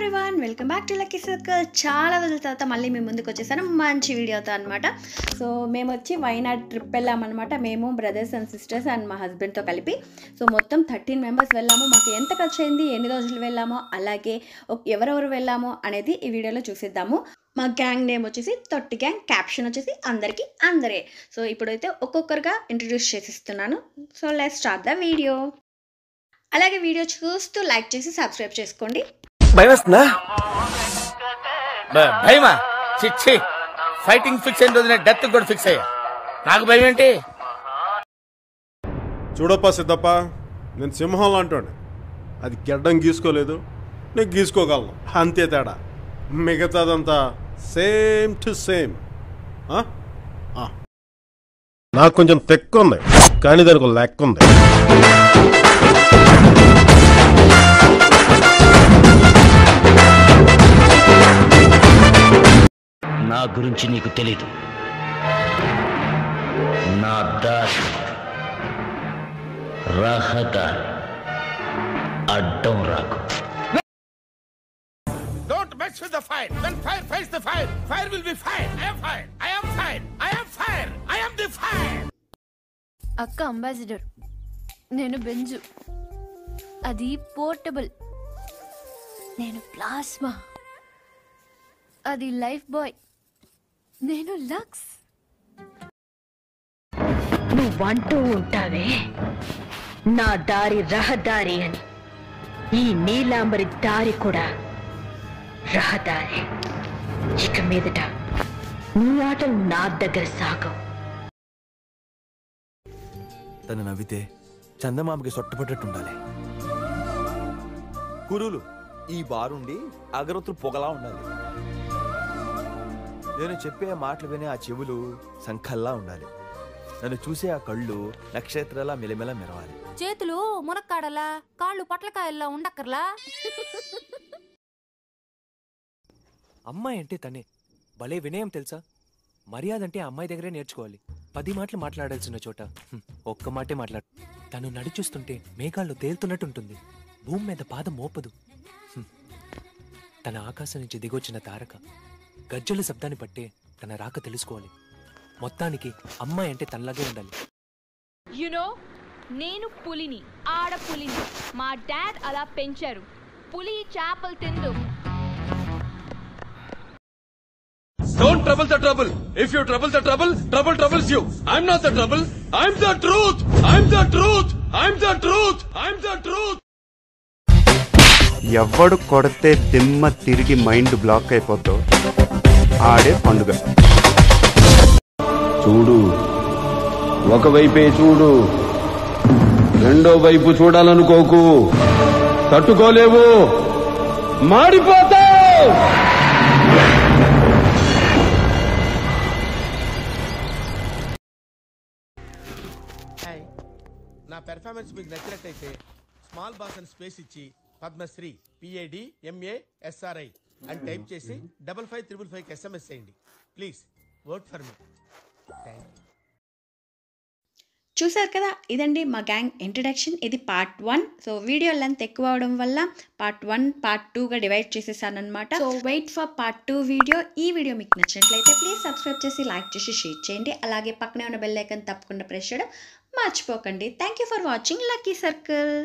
Everyone, welcome back to lucky circle. చాలా రోజుల తర్వాత మళ్ళీ మేము ముందుకు వచ్చేసాను మంచి వీడియోతో అనమాట. సో మేము వచ్చి వైనాడ్ ట్రిప్ వెళ్ళామన్నమాట. మేము బ్రదర్స్ అండ్ సిస్టర్స్ అండ్ మా హస్బెండ్తో కలిపి. సో మొత్తం 13 మెంబర్స్ వెళ్ళాము. మాకు ఎంత ఖర్చు అయింది, ఎన్ని రోజులు వెళ్ళామో, అలాగే ఎవరెవరు వెళ్ళామో అనేది ఈ వీడియోలో చూసిద్దాము. మా గ్యాంగ్ నేమ్ వచ్చేసి తొట్టి గ్యాంగ్, క్యాప్షన్ వచ్చేసి అందరికీ అందరే. సో ఇప్పుడైతే ఒక్కొక్కరుగా ఇంట్రడ్యూస్ చేసిస్తున్నాను. So let's start the video. అలాగే వీడియో చూస్తూ లైక్ చేసి సబ్స్క్రైబ్ చేసుకోండి. భయమేస్తుందా? భయమా? చిచ్చి, ఫైటింగ్ ఫిక్స్ అయిన రోజున డెత్ కూడా ఫిక్స్ అయ్యా. నాకు భయం ఏంటి? చూడప్ప సిద్ధప్ప, నేను సింహం అంటాడు. అది గెడ్డం గీసుకోలేదు, నేను గీసుకోగలను, అంతే తేడా. మిగతాదంతా సేమ్ టు సేమ్. నాకు కొంచెం తెక్కు ఉంది, కానీ దానికి లెక్క ఉంది. నా గురించి నీకు తెలీదు. నా దారి రహదారి, అడ్డం రాకు. Don't mess with the fire. When fire fights the fire, fire will be fire. I am fire. I am fire. I am fire. I am the fire. అక్క అంబాసిడర్, నేను బెంజు, అది పోర్టబుల్. నేను ప్లాస్మా, అది life boy. నేను Lux. నువ్వంటూ ఉంటావే నా దారి రహదారి అని. ఈ నీలాంబరి దారి కూడా రహదారి. ఇక మీదట నీ ఆటలు నా దగ్గర సాగవు. తను నవ్వితే చందమామకి సొట్టపట్టట్టుండాలి. కురులు ఈ బారుండి అగరొత్తులు పొగలా ఉండాలి. నేను చెప్పే మాటలు వినే ఆ చెవులు సంఖల్లా ఉండాలి. నన్ను చూసే ఆ కళ్ళు నక్షత్రాల మెలిమెల మెరవాలి. చేతులు మునక్కాడలా, కాళ్ళు పొట్లకాయల్లా ఉండక్కర్లా. అమ్మాయి అంటే తనే. భలే వినయం తెలుసా? మర్యాద అంటే అమ్మాయి దగ్గరే నేర్చుకోవాలి. 10 మాటలు మాట్లాడాల్సిన చోట ఒక్క మాటే మాట్లాడు. తను నడిచూస్తుంటే మేఘాల్లో తేలుతున్నట్టుంటుంది. భూమి మీద పాదం మోపదు. తన ఆకాశం నుంచి దిగొచ్చిన తారక. గజ్జల శబ్దాన్ని పట్టే తన రాక తెలుసుకోవాలి. మొత్తానికి అమ్మాయి అంటే తనలాగే ఉండాలి. యునో, నేను పులిని, ఆడపులిని. మా డాడ్ అలా పెంచారు. పులి చేపలు తిందు. Don't trouble the trouble. If you trouble the trouble, trouble troubles you. I'm not the trouble. I'm the truth. I'm the truth. I'm the truth. I'm the truth. ఎవడు కొడితే దిమ్మ తిరిగి మైండ్ బ్లాక్ అయిపోతావు, ఆడే పండుగ. చూడు, ఒకవైపే చూడు, రెండో వైపు చూడాలనుకోకు. తట్టుకోలేవు, మాడిపోతావు. నా పెర్ఫార్మెన్స్ మీకు నచ్చినట్టయితే స్మాల్ బాస్ అని స్పేస్ ఇచ్చి పద్మశ్రీ PADMASRI అని టైప్ చేసి 5555 SMS చేయండి. Please work for me. చూసారు కదా, ఇదండి మా గ్యాంగ్ ఇంట్రడక్షన్. ఇది పార్ట్ 1. సో వీడియో లెంత్ ఎక్కువ అవడం వల్ల పార్ట్ 1 పార్ట్ 2గా డివైడ్ చేసేసాను అనమాట. So wait for part 2 video. ఈ వీడియో మీకు నచ్చినట్లయితే ప్లీజ్ సబ్స్క్రైబ్ చేసి లైక్ చేసి షేర్ చేయండి. అలాగే పక్కనే ఉన్న బెల్ ఐకాన్ తప్పకుండా ప్రెస్ చేయడం మర్చిపోకండి. Thank you for watching lucky circle.